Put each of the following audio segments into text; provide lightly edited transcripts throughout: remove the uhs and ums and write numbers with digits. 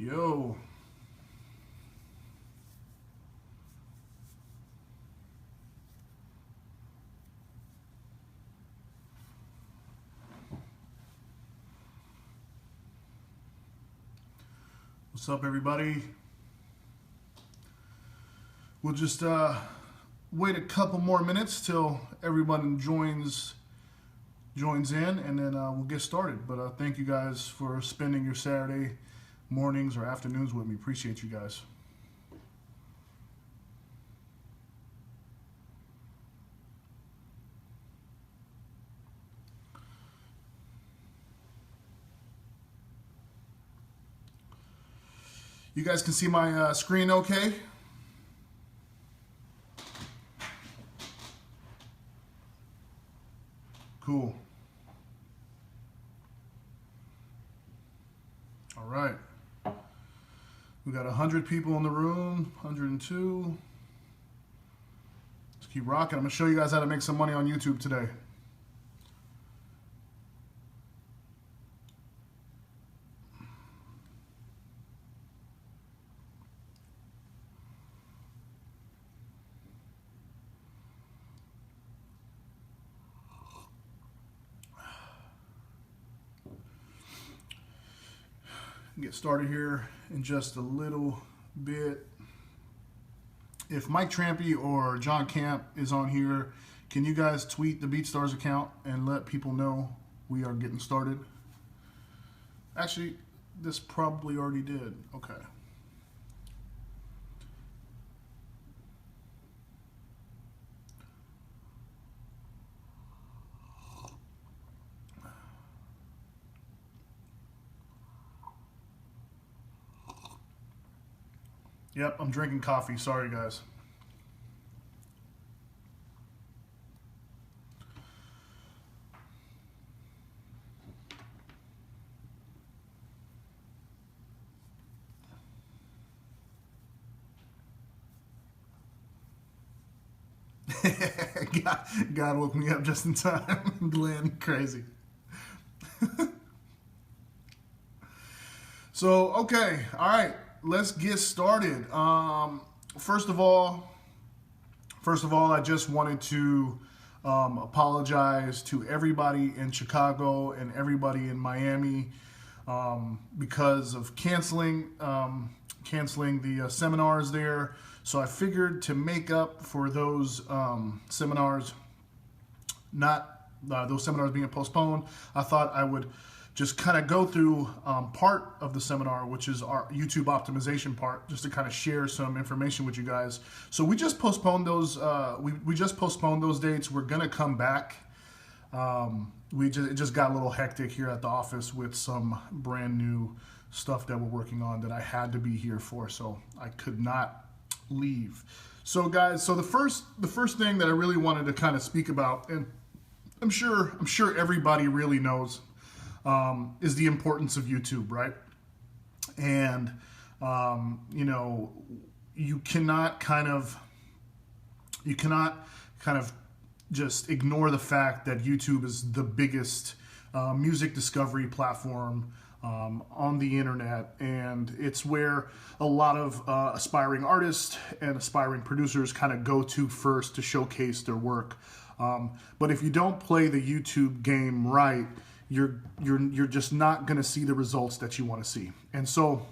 Yo. What's up, everybody? We'll just wait a couple more minutes till everyone joins in, and then we'll get started. But thank you guys for spending your Saturday mornings or afternoons with me. Appreciate you guys. You guys can see my screen okay? Cool. All right. We got 100 people in the room, 102. Let's keep rocking. I'm going to show you guys how to make some money on YouTube today. Get started here in just a little bit. If Mike Trampy or John Camp is on here, can you guys tweet the BeatStars account and let people know we are getting started? Actually, this probably already did. Okay. Yep, I'm drinking coffee. Sorry, guys. God woke me up just in time. Glenn, crazy. So, okay, all right. Let's get started. First of all, I just wanted to apologize to everybody in Chicago and everybody in Miami because of canceling the seminars there. So I figured to make up for those seminars, those seminars being postponed, I thought I would just kind of go through part of the seminar, which is our YouTube optimization part, just to kind of share some information with you guys. So we just postponed those. We just postponed those dates. We're gonna come back. It just got a little hectic here at the office with some brand new stuff that we're working on that I had to be here for, so I could not leave. So guys, so the first thing that I really wanted to kind of speak about, and I'm sure everybody really knows, is the importance of YouTube, right? And you cannot kind of just ignore the fact that YouTube is the biggest music discovery platform on the internet, and it's where a lot of aspiring artists and aspiring producers kind of go to first to showcase their work. But if you don't play the YouTube game right, you're just not going to see the results that you want to see. And so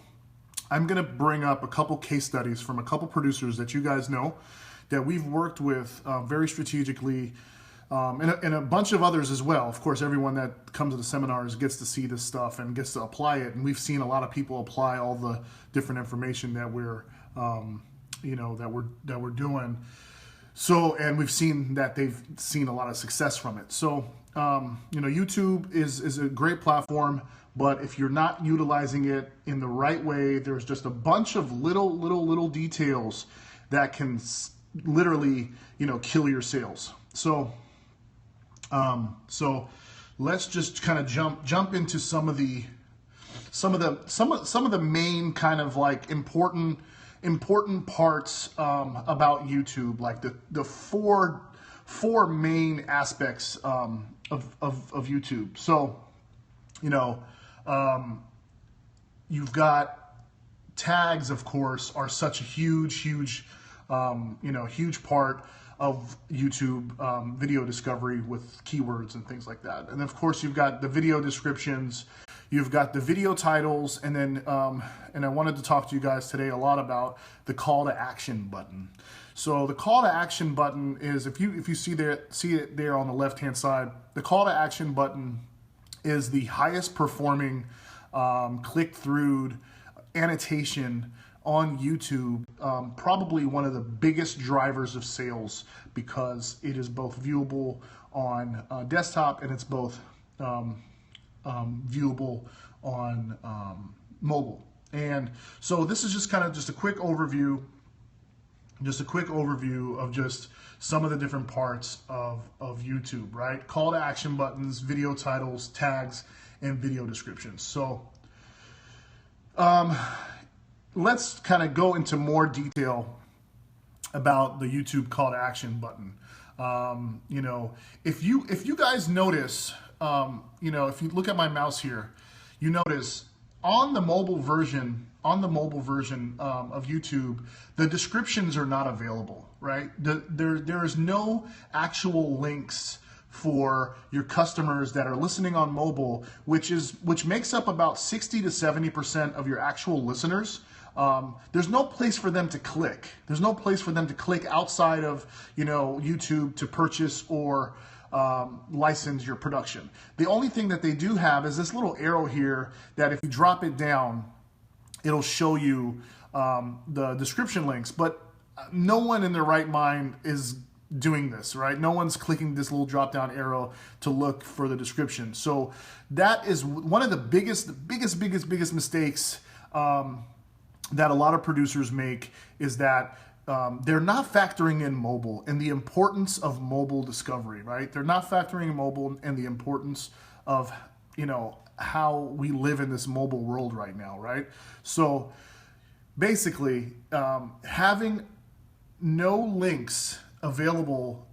I'm going to bring up a couple case studies from a couple producers that you guys know that we've worked with very strategically, and a bunch of others as well. Of course, everyone that comes to the seminars gets to see this stuff and gets to apply it, and we've seen a lot of people apply all the different information that we're that we're doing. So, and we've seen that they've seen a lot of success from it. So, YouTube is a great platform, but if you're not utilizing it in the right way, there's just a bunch of little details that can literally, kill your sales. So let's just kind of jump into some of the main kind of like important parts about YouTube, like the four main aspects of YouTube. So, you've got tags, of course, are such a huge huge part of YouTube video discovery with keywords and things like that. And of course, you've got the video descriptions, you've got the video titles, and then and I wanted to talk to you guys today a lot about the call to action button. So the call to action button is, if you see it there on the left hand side, the call to action button is the highest performing click-through annotation on YouTube, probably one of the biggest drivers of sales, because it is both viewable on desktop and it's both viewable on mobile. And so this is just kind of just a quick overview of just some of the different parts of YouTube, right? Call to action buttons, video titles, tags, and video descriptions. So let's kind of go into more detail about the YouTube call to action button. You know, if you guys notice, you know, if you look at my mouse here, you notice on the mobile version of YouTube, the descriptions are not available, right? There is no actual links for your customers that are listening on mobile, which makes up about 60 to 70% of your actual listeners. There's no place for them to click. There's no place for them to click outside of, you know, YouTube to purchase or license your production. The only thing that they do have is this little arrow here that if you drop it down, it'll show you the description links. But no one in their right mind is doing this, right? No one's clicking this little drop down arrow to look for the description. So that is one of the biggest mistakes that a lot of producers make, is that they're not factoring in mobile and the importance of mobile discovery, right? They're not factoring in mobile and the importance of, you know, how we live in this mobile world right now, right? So basically, having no links available,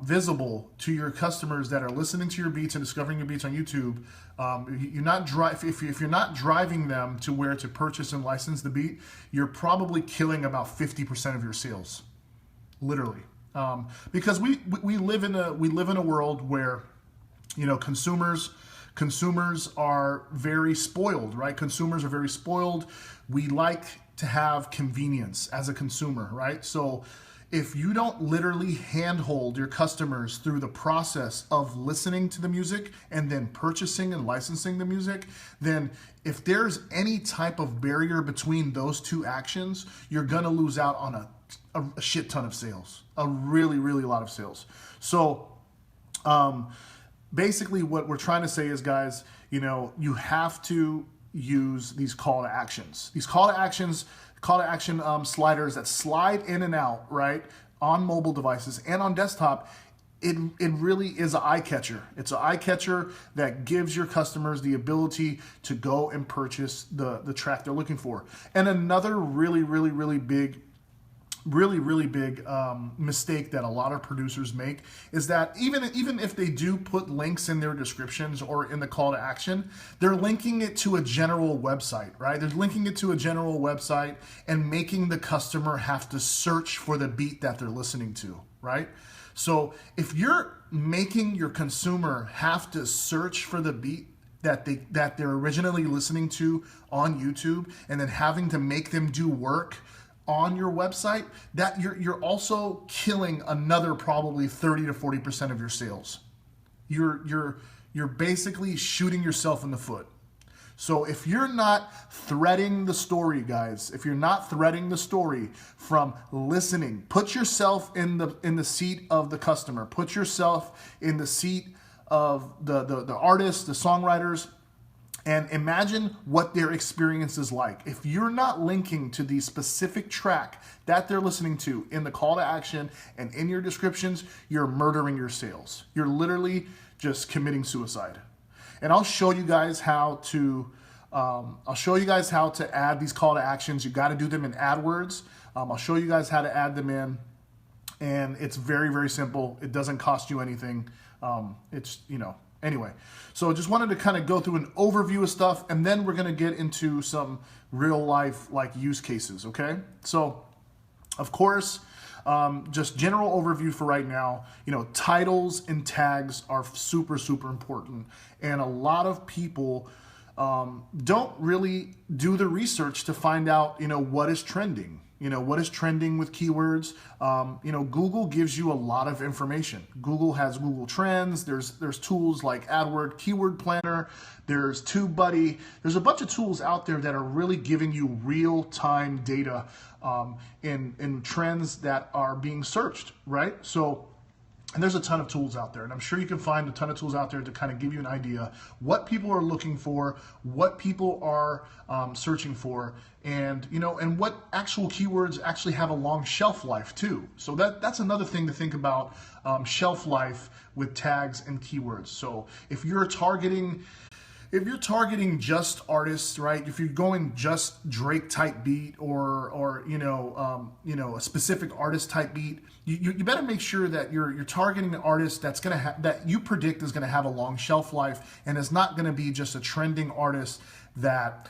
visible to your customers that are listening to your beats and discovering your beats on YouTube, if you're not driving them to where to purchase and license the beat, you're probably killing about 50% of your sales, literally, because we live in a world where, you know, consumers are very spoiled, right? Consumers are very spoiled. We like to have convenience as a consumer, right? So if you don't literally handhold your customers through the process of listening to the music and then purchasing and licensing the music, then if there's any type of barrier between those two actions, you're gonna lose out on a shit ton of sales, a really lot of sales. So basically what we're trying to say is, guys, you know, you have to use these call to actions. These call to action sliders that slide in and out, right, on mobile devices and on desktop. It really is an eye catcher. It's an eye catcher that gives your customers the ability to go and purchase the track they're looking for. And another really big mistake that a lot of producers make is that even if they do put links in their descriptions or in the call to action, they're linking it to a general website, right? They're linking it to a general website and making the customer have to search for the beat that they're listening to, right? So if you're making your consumer have to search for the beat that they're originally listening to on YouTube, and then having to make them do work on your website, that you're also killing another probably 30 to 40% of your sales. You're basically shooting yourself in the foot. So if you're not threading the story, guys, if you're not threading the story from listening, put yourself in the seat of the customer, put yourself in the seat of the artists, the songwriters, and imagine what their experience is like. If you're not linking to the specific track that they're listening to in the call to action and in your descriptions, you're murdering your sales. You're literally just committing suicide. And I'll show you guys how to add these call to actions. You got to do them in AdWords. I'll show you guys how to add them in, and it's very simple. It doesn't cost you anything. It's, you know, Anyway, so just wanted to kind of go through an overview of stuff, and then we're going to get into some real life like use cases, okay? So, of course, just general overview for right now, titles and tags are super, super important. And a lot of people don't really do the research to find out, what is trending. What is trending with keywords. Google gives you a lot of information. Google has Google Trends. There's tools like AdWord Keyword Planner. There's TubeBuddy. There's a bunch of tools out there that are really giving you real-time data in trends that are being searched, right? And there's a ton of tools out there, and I'm sure you can find a ton of tools out there to kind of give you an idea what people are looking for, what people are searching for, and and what actual keywords actually have a long shelf life too. So that's another thing to think about, shelf life with tags and keywords. So if you're targeting just artists, right? If you're going just Drake type beat or a specific artist type beat, you better make sure that you're targeting an artist that's gonna that you predict is gonna have a long shelf life and is not gonna be just a trending artist that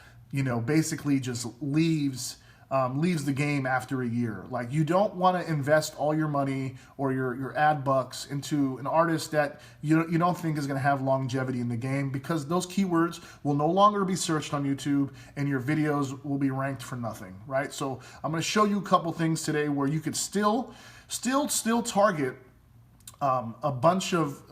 basically just leaves the game after a year. Like, you don't want to invest all your money or your ad bucks into an artist that you don't think is going to have longevity in the game, because those keywords will no longer be searched on YouTube and your videos will be ranked for nothing, right? So I'm going to show you a couple things today where you could still target a bunch of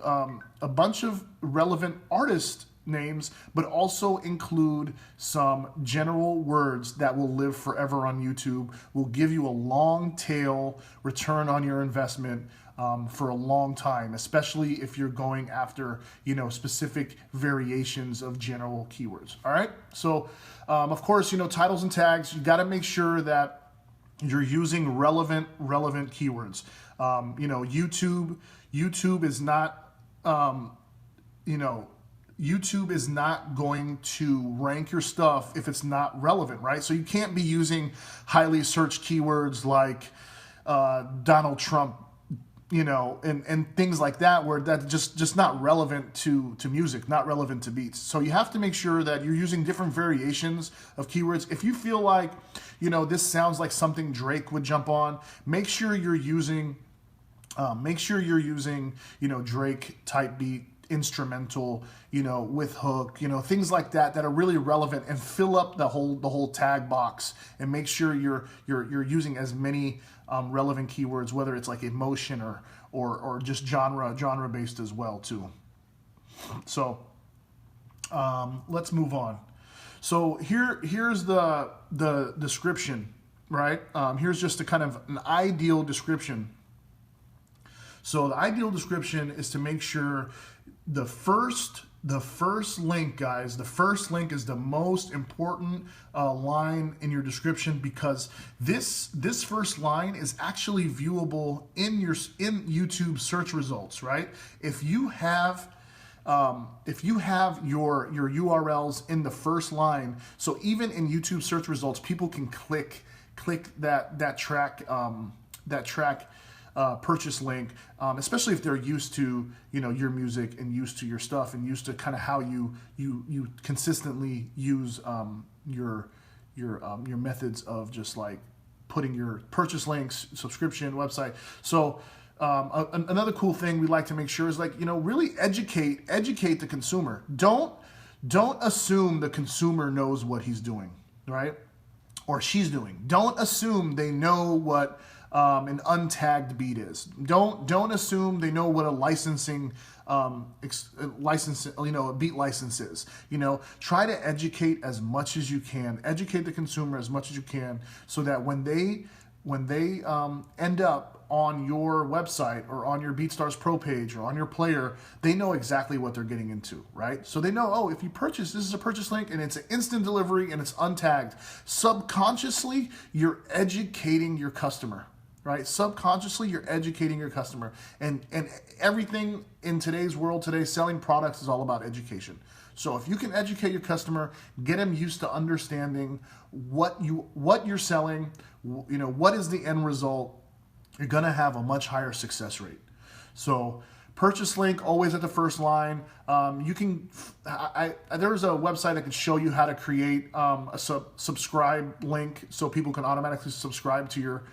relevant artist names, but also include some general words that will live forever on YouTube, will give you a long tail return on your investment for a long time, especially if you're going after specific variations of general keywords. All right, so of course, titles and tags, you got to make sure that you're using relevant keywords. YouTube is not YouTube is not going to rank your stuff if it's not relevant, right? So you can't be using highly searched keywords like Donald Trump, and things like that, where that's just not relevant to music, not relevant to beats. So you have to make sure that you're using different variations of keywords. If you feel like, this sounds like something Drake would jump on, make sure you're using Drake type beat, instrumental, with hook, things like that are really relevant, and fill up the whole tag box, and make sure you're using as many relevant keywords, whether it's like emotion or just genre based as well too. So let's move on. So here's the description, right? Here's just a kind of an ideal description. So the ideal description is to make sure the first link, guys, the first link is the most important line in your description, because this first line is actually viewable in YouTube search results, right? If you have your URLs in the first line, so even in YouTube search results, people can click that track purchase link, especially if they're used to your music and used to your stuff and used to kind of how you consistently use your methods of just like putting your purchase links, subscription, website. So another cool thing we like to make sure is really educate the consumer. Don't assume the consumer knows what he's doing, right? Or she's doing. Don't assume they know what an untagged beat is. Don't assume they know what a licensing a beat license is. Try to educate as much as you can. Educate the consumer as much as you can, so that when they end up on your website or on your BeatStars Pro page or on your player, they know exactly what they're getting into, right? So they know, oh, if you purchase, this is a purchase link and it's an instant delivery and it's untagged. Subconsciously, you're educating your customer, right? Subconsciously, you're educating your customer. And everything in today's world today, selling products is all about education. So if you can educate your customer, get them used to understanding what you're selling, what is the end result, you're gonna have a much higher success rate. So Purchase link always at the first line. You can. There's a website that can show you how to create a subscribe link so people can automatically subscribe to your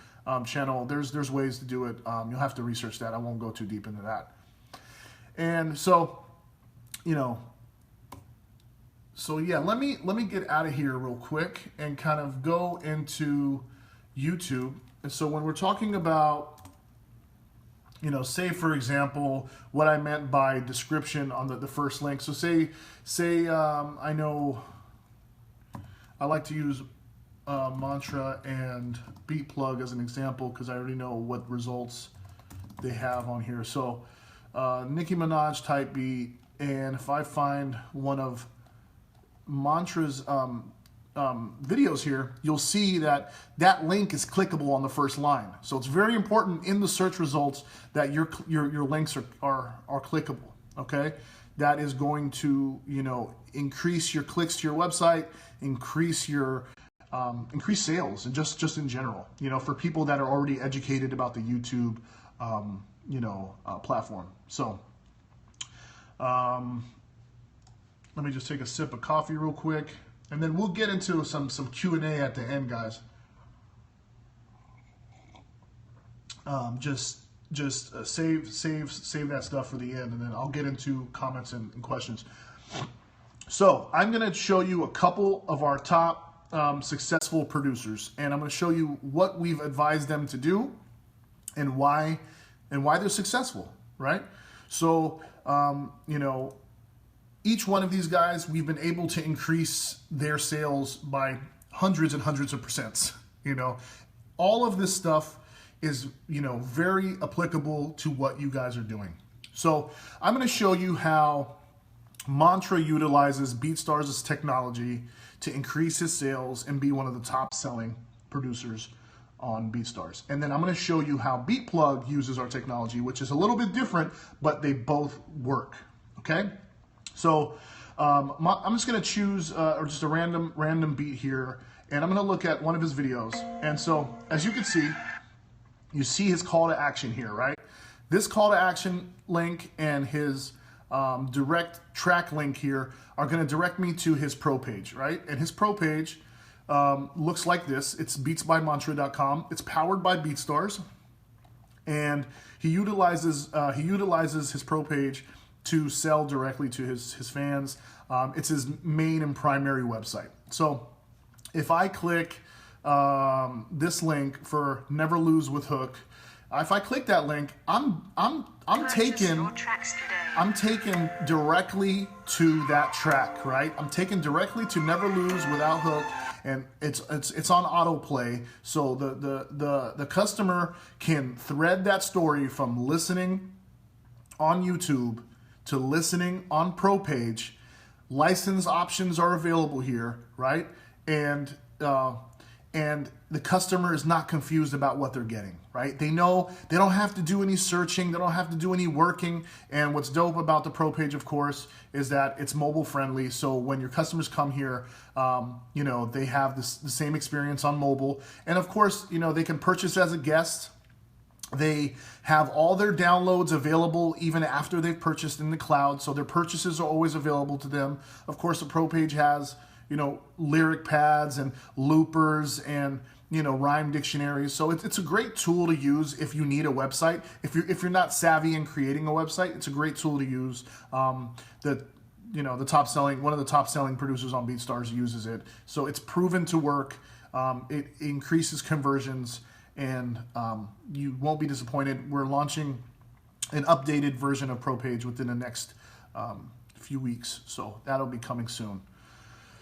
channel. There's ways to do it. You'll have to research that. I won't go too deep into that. And so, so yeah, let me get out of here real quick and kind of go into YouTube. And so when we're talking about, say for example, what I meant by description on the first link. So say I know I like to use Mantra and Beat Plug as an example because I already know what results they have on here. So Nicki Minaj type beat, and if I find one of Mantra's videos here, you'll see that link is clickable on the first line. So it's very important in the search results that your links are clickable. Okay, that is going to increase your clicks to your website, increase sales, and just in general. For people that are already educated about the YouTube platform. So let me just take a sip of coffee real quick, and then we'll get into some Q&A at the end, guys. Just save that stuff for the end, and then I'll get into comments and questions. So I'm going to show you a couple of our top successful producers, and I'm going to show you what we've advised them to do and why they're successful, right? So each one of these guys, we've been able to increase their sales by hundreds and hundreds of percents. All of this stuff is, very applicable to what you guys are doing. So I'm going to show you how Mantra utilizes BeatStars' technology to increase his sales and be one of the top selling producers on BeatStars. And then I'm going to show you how BeatPlug uses our technology, which is a little bit different, but they both work. Okay? So I'm just going to choose just a random beat here, and I'm going to look at one of his videos. And so as you can see, you see his call to action here, right? This call to action link and his direct track link here are going to direct me to his pro page, right? And his pro page looks like this. It's beatsbymantra.com. It's powered by BeatStars, and he utilizes his pro page to sell directly to his fans. It's his main and primary website. So if I click this link for Never Lose with Hook, if I click that link, I'm taken directly to that track, right? I'm taken directly to Never Lose without Hook, and it's on autoplay. So the customer can thread that story from listening on YouTube to listening on Pro Page. License options are available here, right? And the customer is not confused about what they're getting, right? They know they don't have to do any searching, they don't have to do any working. And what's dope about the Pro Page, of course, is that it's mobile friendly. So when your customers come here, they have the same experience on mobile. And of course, they can purchase as a guest. They have all their downloads available even after they've purchased in the cloud. So their purchases are always available to them. Of course, the Pro Page has, lyric pads and loopers and, rhyme dictionaries. So it's a great tool to use if you need a website. If you're not savvy in creating a website, it's a great tool to use. One of the top selling producers on BeatStars uses it. So it's proven to work. It increases conversions, and you won't be disappointed. We're launching an updated version of Pro Page within the next few weeks, so that'll be coming soon.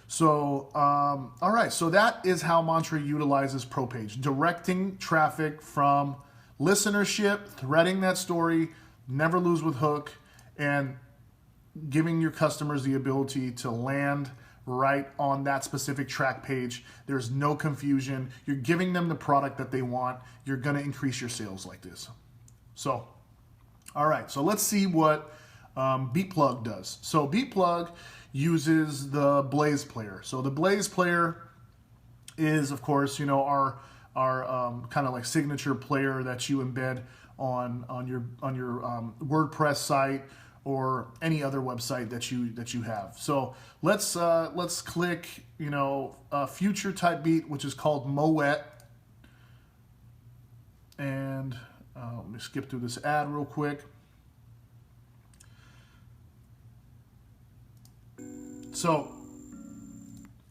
So, all right, so that is how Mantra utilizes Pro Page, directing traffic from listenership, threading that story, Never Lose with Hook, and giving your customers the ability to land right on that specific track page. There's no confusion. You're giving them the product that they want. You're going to increase your sales like this. So, all right, so let's see what BeatPlug does. So BeatPlug uses the Blaze player. So the Blaze player is, of course, our kind of like signature player that you embed on your WordPress site or any other website that you have. So let's click, you know, a future type beat, which is called Moet. And let me skip through this ad real quick. So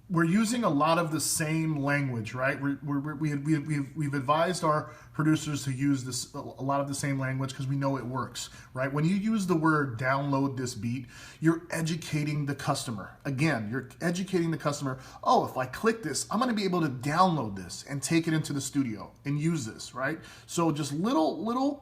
we're using a lot of the same language, right? We've advised our producers to use a lot of the same language because we know it works, right? When you use the word download this beat, you're educating the customer. Again, you're educating the customer. Oh, if I click this, I'm going to be able to download this and take it into the studio and use this, right? So just little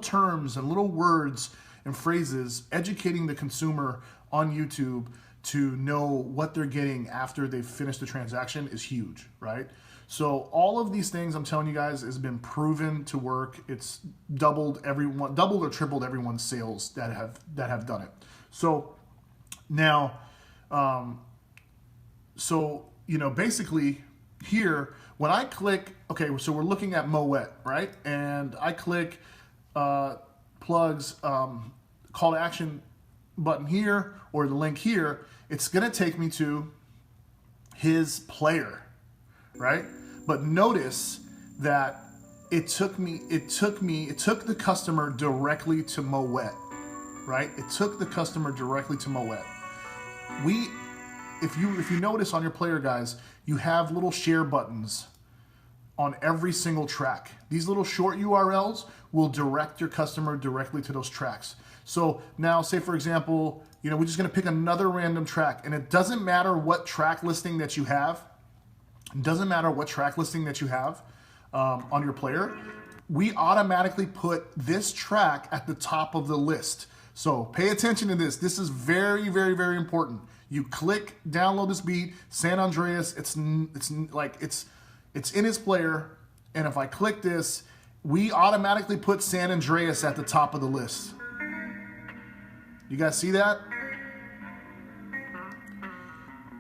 terms and little words and phrases, educating the consumer on YouTube to know what they're getting after they've finished the transaction is huge, right? So all of these things I'm telling you guys has been proven to work. It's doubled or tripled everyone's sales that have done it. So now, you know, basically here when I click, okay, so we're looking at Moet, right? And I click plugs call to action button here or the link here, it's going to take me to his player, right? But notice that it took the customer directly to Moet, right? It took the customer directly to Moet. If you notice on your player, guys, you have little share buttons on every single track. These little short URLs will direct your customer directly to those tracks. So now, say for example, you know, we're just gonna pick another random track, and it doesn't matter what track listing that you have. It doesn't matter what track listing that you have on your player. We automatically put this track at the top of the list. So pay attention to this. This is very, very, very important. You click download this beat, San Andreas. It's in his player, and if I click this, we automatically put San Andreas at the top of the list. You guys see that?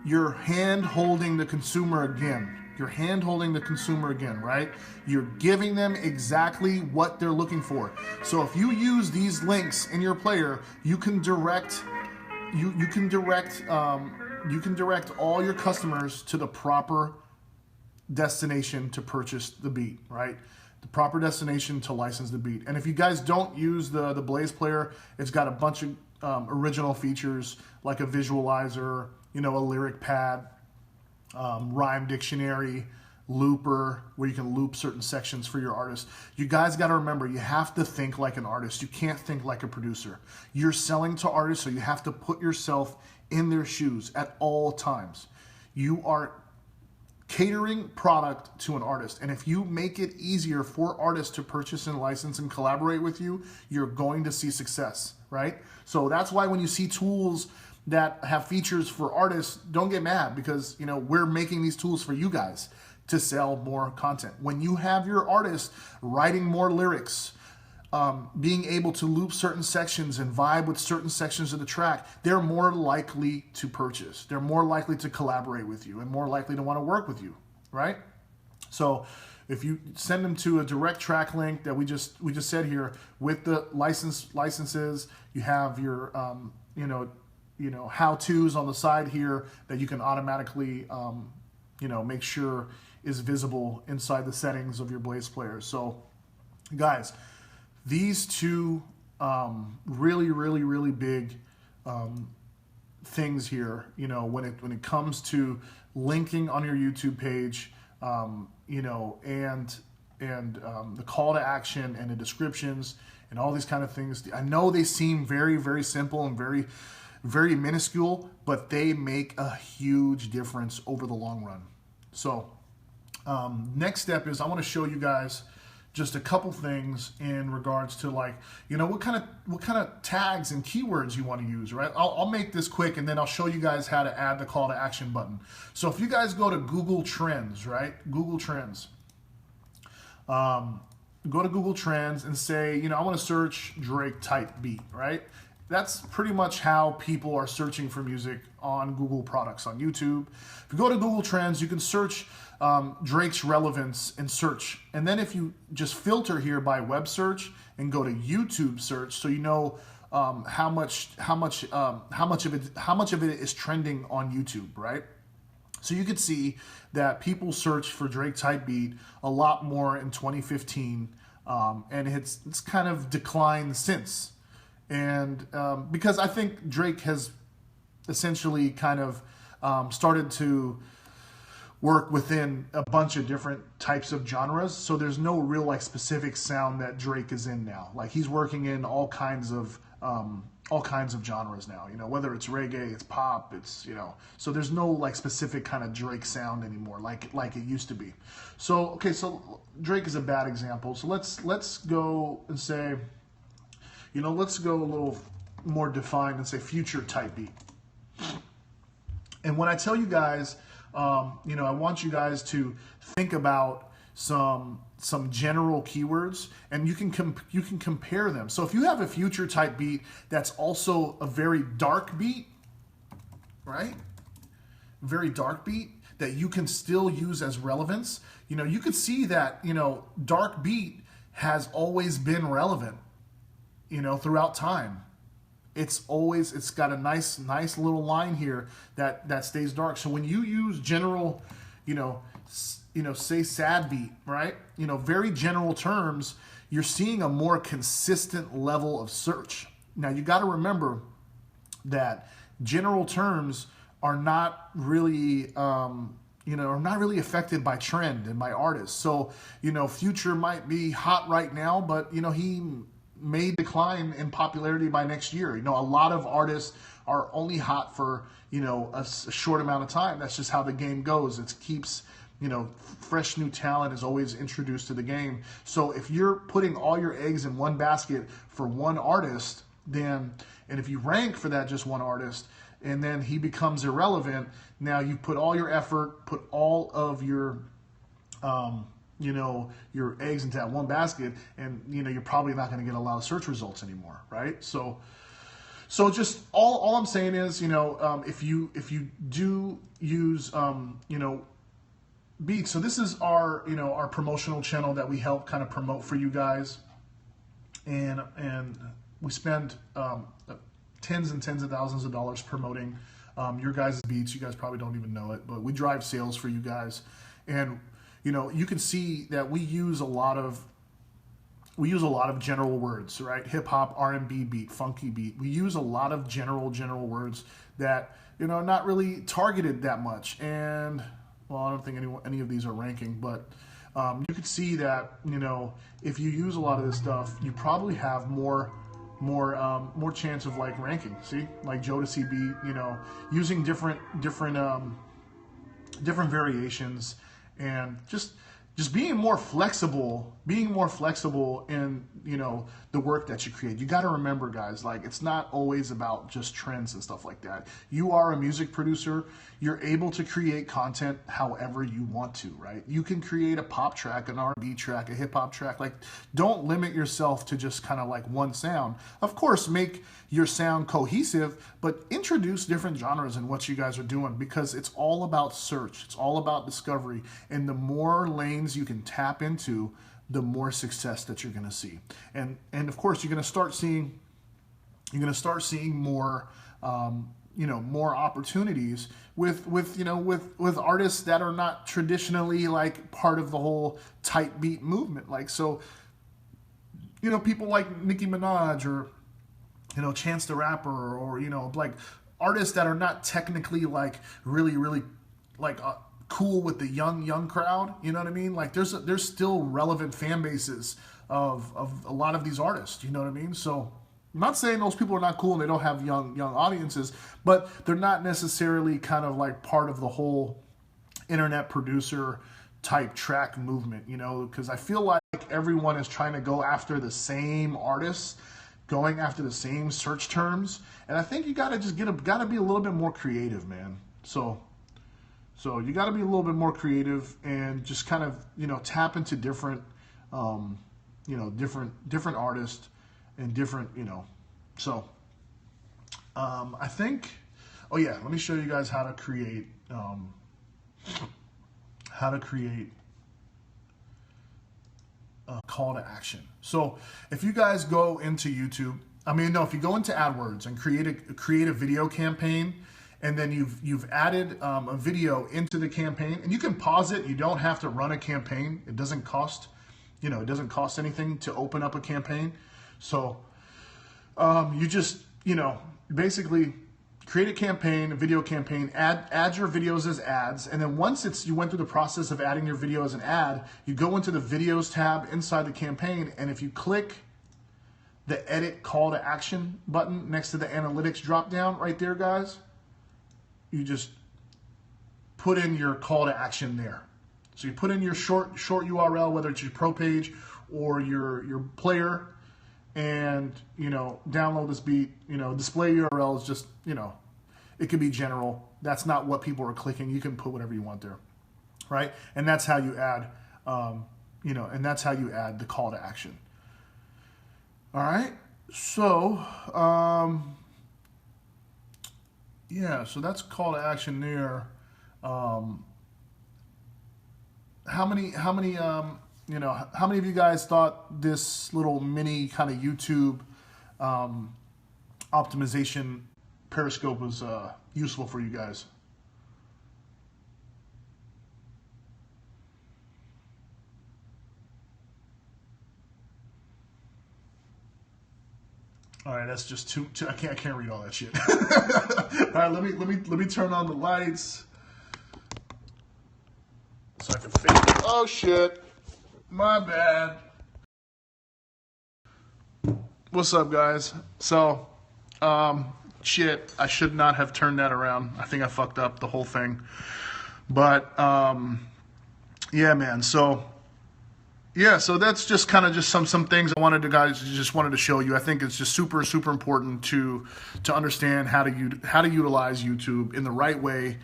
You're hand holding the consumer again. You're hand holding the consumer again, right? You're giving them exactly what they're looking for. So if you use these links in your player, you can direct all your customers to the proper destination to purchase the beat, right? The proper destination to license the beat. And if you guys don't use the Blaze player, it's got a bunch of original features like a visualizer, you know, a lyric pad, rhyme dictionary, looper, where you can loop certain sections for your artist. You guys got to remember, you have to think like an artist. You can't think like a producer. You're selling to artists, so you have to put yourself in their shoes at all times. You are catering product to an artist, and if you make it easier for artists to purchase and license and collaborate with you, you're going to see success, right? So that's why when you see tools that have features for artists, don't get mad, because you know we're making these tools for you guys to sell more content. When you have your artist writing more lyrics, being able to loop certain sections and vibe with certain sections of the track, they're more likely to purchase. They're more likely to collaborate with you and more likely to want to work with you, right? So if you send them to a direct track link that we just said here with the licenses, you have your how-tos on the side here that you can automatically make sure is visible inside the settings of your Blaze player. So guys, these two really big things here, when it comes to linking on your YouTube page, and the call to action and the descriptions and all these kind of things. I know they seem very simple and very minuscule, but they make a huge difference over the long run. So next step is I want to show you guys just a couple things in regards to what kind of tags and keywords you want to use, right? I'll make this quick and then I'll show you guys how to add the call to action button. So if you guys go to Google Trends, right? Google Trends. Go to Google Trends and say, I want to search Drake type beat, right? that's pretty much how people are searching for music on Google products on YouTube. If you go to Google Trends, you can search Drake's relevance and search. And then if you just filter here by web search and go to YouTube search, so you know how much of it is trending on YouTube, right? So you could see that people search for Drake type beat a lot more in 2015, and it's kind of declined since. And because I think Drake has essentially kind of started to work within a bunch of different types of genres, so there's no real like specific sound that Drake is in now. Like he's working in all kinds of genres now. You know, whether it's reggae, it's pop, it's So there's no like specific kind of Drake sound anymore, like it used to be. So okay, so Drake is a bad example. So let's go and say, let's go a little more defined and say future type beat. And when I tell you guys, I want you guys to think about some general keywords, and you can compare them. So if you have a future type beat that's also a very dark beat, right? Very dark beat that you can still use as relevance. You could see that dark beat has always been relevant. Throughout time. It's got a nice little line here that stays dark. So when you use general, say sad beat, right? Very general terms, you're seeing a more consistent level of search. Now you got to remember that general terms are not really, are not really affected by trend and by artists. So, Future might be hot right now, but he may decline in popularity by next year. A lot of artists are only hot for, a short amount of time. That's just how the game goes. It keeps, fresh new talent is always introduced to the game. So if you're putting all your eggs in one basket for one artist, and if you rank for that just one artist, and then he becomes irrelevant, now you put all your effort, put all of your, your eggs into that one basket, and you're probably not going to get a lot of search results anymore, right? So just all I'm saying is, if you do use beats. So this is our our promotional channel that we help kind of promote for you guys, and we spend tens and tens of thousands of dollars promoting your guys' beats. You guys probably don't even know it, but we drive sales for you guys, and you can see that we use a lot of general words, right? Hip hop, R&B beat, funky beat. We use a lot of general words that are not really targeted that much. And well, I don't think any of these are ranking, but you could see that if you use a lot of this stuff, you probably have more chance of like ranking. See, like Jodeci beat, using different variations, and just being more flexible in the work that you create. You got to remember, guys, like it's not always about just trends and stuff like that. You are a music producer. You're able to create content however you want to, right? You can create a pop track, an R&B track, a hip hop track. Like, don't limit yourself to just kind of like one sound. Of course, make your sound cohesive, but introduce different genres in what you guys are doing, because it's all about search. It's all about discovery. And the more lanes you can tap into, the more success that you're going to see. And of course, you're going to start seeing more more opportunities with artists that are not traditionally like part of the whole type beat movement. Like, so people like Nicki Minaj or Chance the Rapper, or like artists that are not technically like really like cool with the young crowd. You know what I mean? Like there's still relevant fan bases of a lot of these artists. You know what I mean? So I'm not saying those people are not cool and they don't have young audiences, but they're not necessarily kind of like part of the whole internet producer type track movement, because I feel like everyone is trying to go after the same artists, going after the same search terms, and I think you got to just got to be a little bit more creative, man. So you got to be a little bit more creative and just kind of tap into different different artists and different so I think, oh yeah, let me show you guys how to create, a call to action. So if you guys go into YouTube, I mean, no, if you go into AdWords and create a video campaign, and then you've added a video into the campaign, and you can pause it. You don't have to run a campaign. It doesn't cost, it doesn't cost anything to open up a campaign. So you just, basically create a campaign, a video campaign, add your videos as ads, and then once you went through the process of adding your video as an ad, you go into the videos tab inside the campaign, and if you click the edit call to action button next to the analytics drop down right there, guys, you just put in your call to action there. So you put in your short URL, whether it's your pro page or your player, and download this beat. Display URL is just, it could be general. That's not what people are clicking. You can put whatever you want there, right? And that's how you add, and that's how you add the call to action. All right. So, yeah. So that's call to action there. How many of you guys thought this little mini kind of YouTube optimization Periscope was useful for you guys? All right, that's just too I can't read all that shit. All right, let me turn on the lights so I can fake. Oh shit. My bad. What's up, guys? So, shit, I should not have turned that around. I think I fucked up the whole thing. But, yeah, man. So, yeah, so that's just kind of just some things I wanted to show you. I think it's just super important to understand how to utilize YouTube in the right way.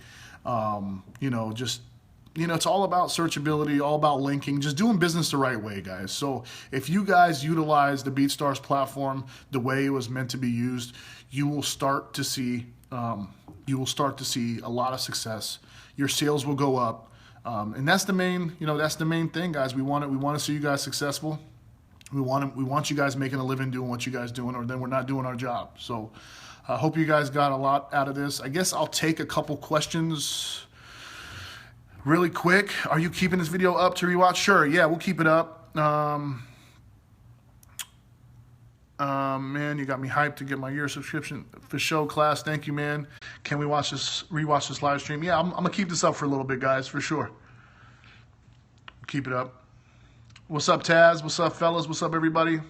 It's all about searchability, all about linking, just doing business the right way, guys. So if you guys utilize the BeatStars platform the way it was meant to be used, you will start to see a lot of success. Your sales will go up, and that's the main thing, guys. We want to see you guys successful. We want you guys making a living doing what you guys doing, or then we're not doing our job. So I hope you guys got a lot out of this. I guess I'll take a couple questions really quick. Are you keeping this video up to rewatch? Sure, yeah, we'll keep it up. Man, you got me hyped to get my year subscription for show class. Thank you, man. Can we rewatch this live stream? Yeah, I'm gonna keep this up for a little bit, guys, for sure. Keep it up. What's up, Taz? What's up, fellas? What's up, everybody?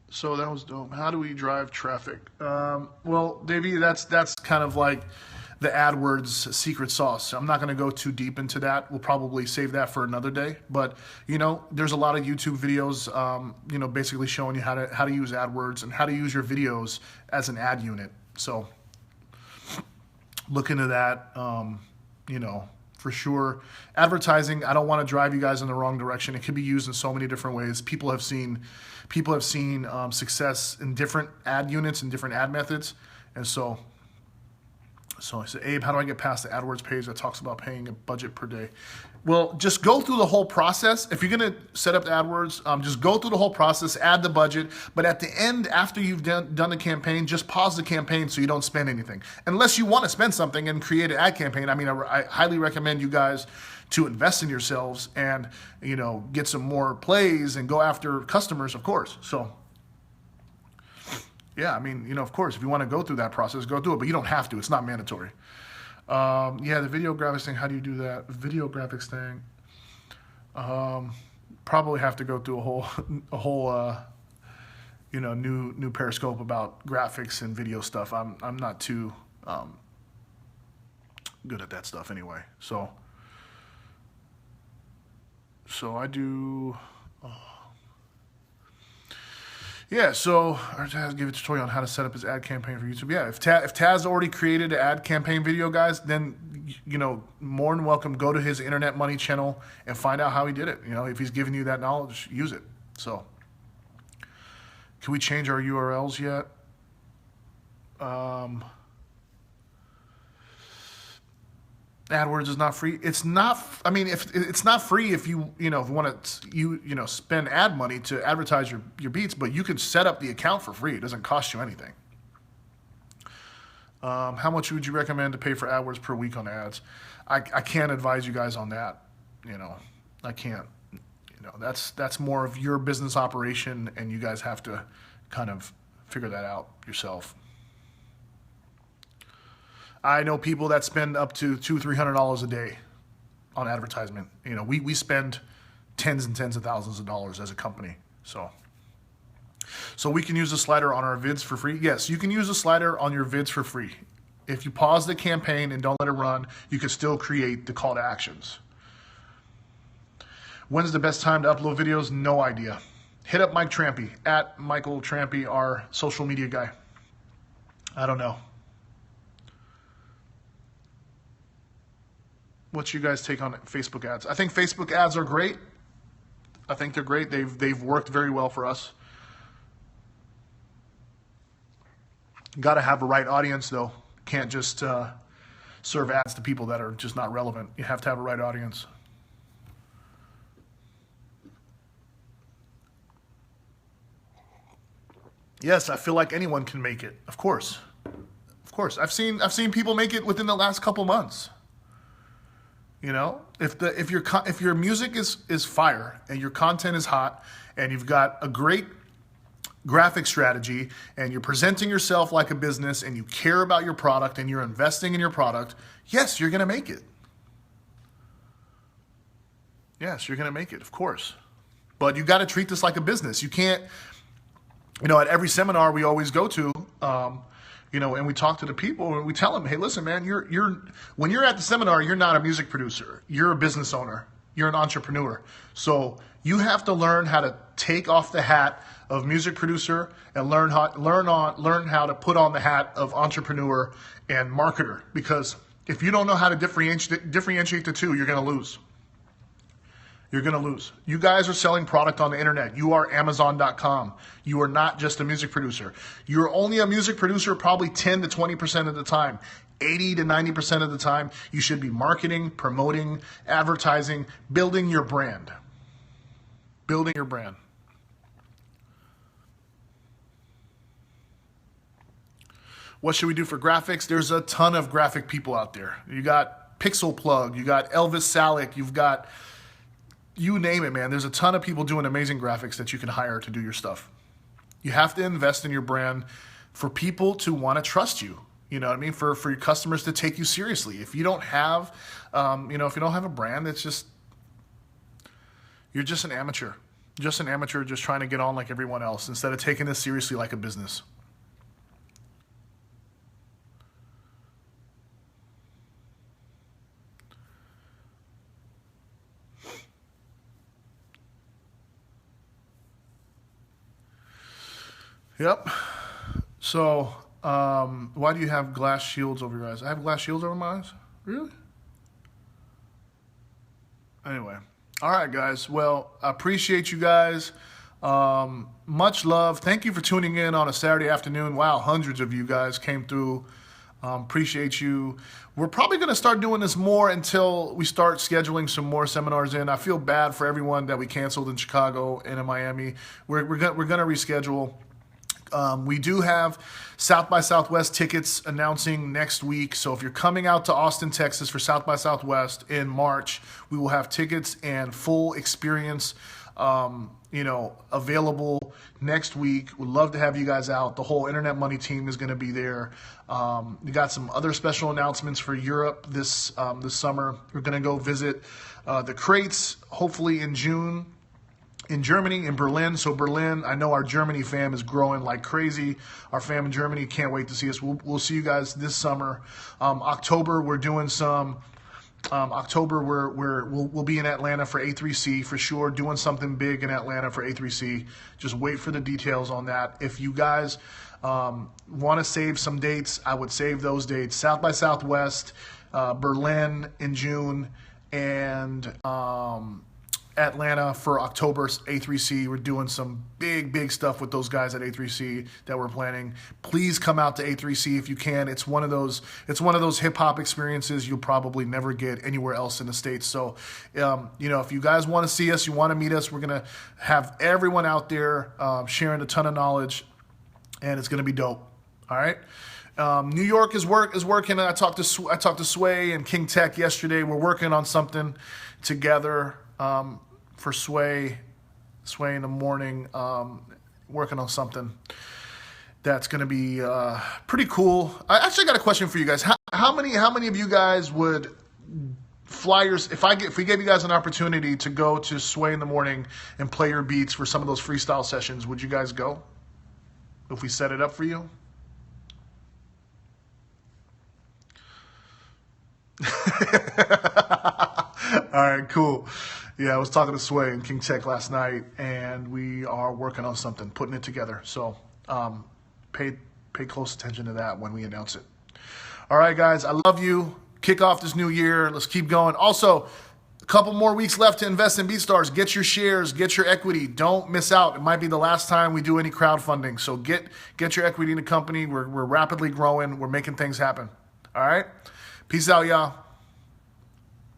So that was dope. How do we drive traffic? Well, Davey, that's kind of like the AdWords secret sauce. I'm not going to go too deep into that. We'll probably save that for another day. But there's a lot of YouTube videos, basically showing you how to use AdWords and how to use your videos as an ad unit. So look into that. For sure. Advertising, I don't want to drive you guys in the wrong direction. It can be used in so many different ways. People have seen success in different ad units and different ad methods. And so I said, Abe, how do I get past the AdWords page that talks about paying a budget per day? Well, just go through the whole process. If you're going to set up the AdWords, just go through the whole process, add the budget. But at the end, after you've done the campaign, just pause the campaign so you don't spend anything. Unless you want to spend something and create an ad campaign. I mean, I highly recommend you guys to invest in yourselves and, get some more plays and go after customers, of course. So, yeah, I mean, of course, if you want to go through that process, go through it, but you don't have to. It's not mandatory. Yeah, the video graphics thing, how do you do that? Video graphics thing, probably have to go through a whole new Periscope about graphics and video stuff. I'm not too good at that stuff anyway. So I do. Yeah, so Taz gave a tutorial on how to set up his ad campaign for YouTube. Yeah, if Taz already created an ad campaign video, guys, then, more than welcome, go to his Internet Money channel and find out how he did it. If he's giving you that knowledge, use it. So, can we change our URLs yet? AdWords is not free. It's not. I mean, if it's not free, if you want to spend ad money to advertise your beats, but you can set up the account for free. It doesn't cost you anything. How much would you recommend to pay for AdWords per week on ads? I can't advise you guys on that. I can't. That's more of your business operation, and you guys have to kind of figure that out yourself. I know people that spend up to $200-300 a day on advertisement. We spend tens and tens of thousands of dollars as a company. So we can use the slider on our vids for free. Yes, you can use the slider on your vids for free. If you pause the campaign and don't let it run, you can still create the call to actions. When's the best time to upload videos? No idea. Hit up Mike Trampy, at Michael Trampy, our social media guy. I don't know. What's your guys' take on Facebook ads? I think Facebook ads are great. I think they're great. They've worked very well for us. Got to have a right audience, though. Can't just serve ads to people that are just not relevant. You have to have a right audience. Yes, I feel like anyone can make it. Of course. I've seen people make it within the last couple months. If your music is fire and your content is hot and you've got a great graphic strategy and you're presenting yourself like a business and you care about your product and you're investing in your product, yes, you're going to make it. Yes, you're going to make it, of course. But you got to treat this like a business. You can't, at every seminar we always go to, and we talk to the people and we tell them, hey, listen, man, when you're at the seminar, you're not a music producer. You're a business owner. You're an entrepreneur. So you have to learn how to take off the hat of music producer and learn how to put on the hat of entrepreneur and marketer. Because if you don't know how to differentiate the two, you're going to lose. You're going to lose. You guys are selling product on the internet. You are Amazon.com. You are not just a music producer. You're only a music producer probably 10 to 20% of the time. 80 to 90% of the time, you should be marketing, promoting, advertising, building your brand. Building your brand. What should we do for graphics? There's a ton of graphic people out there. You got Pixel Plug, you got Elvis Salick, you've got, you name it, man. There's a ton of people doing amazing graphics that you can hire to do your stuff. You have to invest in your brand for people to want to trust you. You know what I mean? For your customers to take you seriously. If you don't have, if you don't have a brand, you're just an amateur. Just an amateur just trying to get on like everyone else instead of taking this seriously like a business. Yep. So, why do you have glass shields over your eyes? I have glass shields over my eyes? Really? Anyway. All right, guys. Well, I appreciate you guys. Much love. Thank you for tuning in on a Saturday afternoon. Wow, hundreds of you guys came through. Appreciate you. We're probably going to start doing this more until we start scheduling some more seminars in. I feel bad for everyone that we canceled in Chicago and in Miami. We're going to reschedule. We do have South by Southwest tickets announcing next week. So if you're coming out to Austin, Texas for South by Southwest in March, we will have tickets and full experience, available next week. We'd love to have you guys out. The whole Internet Money team is going to be there. We got some other special announcements for Europe this summer. We're going to go visit the Crates, hopefully in June. In Germany, in Berlin. So Berlin, I know our Germany fam is growing like crazy. Our fam in Germany can't wait to see us. We'll see you guys this summer. October, we're doing some. October, we'll be in Atlanta for A3C for sure. Doing something big in Atlanta for A3C. Just wait for the details on that. If you guys want to save some dates, I would save those dates. South by Southwest, Berlin in June, and Atlanta for October's A3C. We're doing some big stuff with those guys at A3C that we're planning. Please come out to A3C if you can. It's one of those hip hop experiences you'll probably never get anywhere else in the States. So, if you guys want to see us, you want to meet us, we're going to have everyone out there sharing a ton of knowledge, and it's going to be dope. All right. New York is working. I talked to Sway and King Tech yesterday. We're working on something together for Sway in the morning. Working on something that's going to be pretty cool. I actually got a question for you guys. How many of you guys would flyers if we gave you guys an opportunity to go to Sway in the morning and play your beats for some of those freestyle sessions? Would you guys go if we set it up for you? All right, cool. Yeah, I was talking to Sway and King Tech last night, and we are working on something, putting it together. So pay close attention to that when we announce it. All right, guys, I love you. Kick off this new year. Let's keep going. Also, a couple more weeks left to invest in BeatStars. Get your shares, get your equity. Don't miss out. It might be the last time we do any crowdfunding. So get your equity in the company. We're rapidly growing. We're making things happen. All right? Peace out, y'all.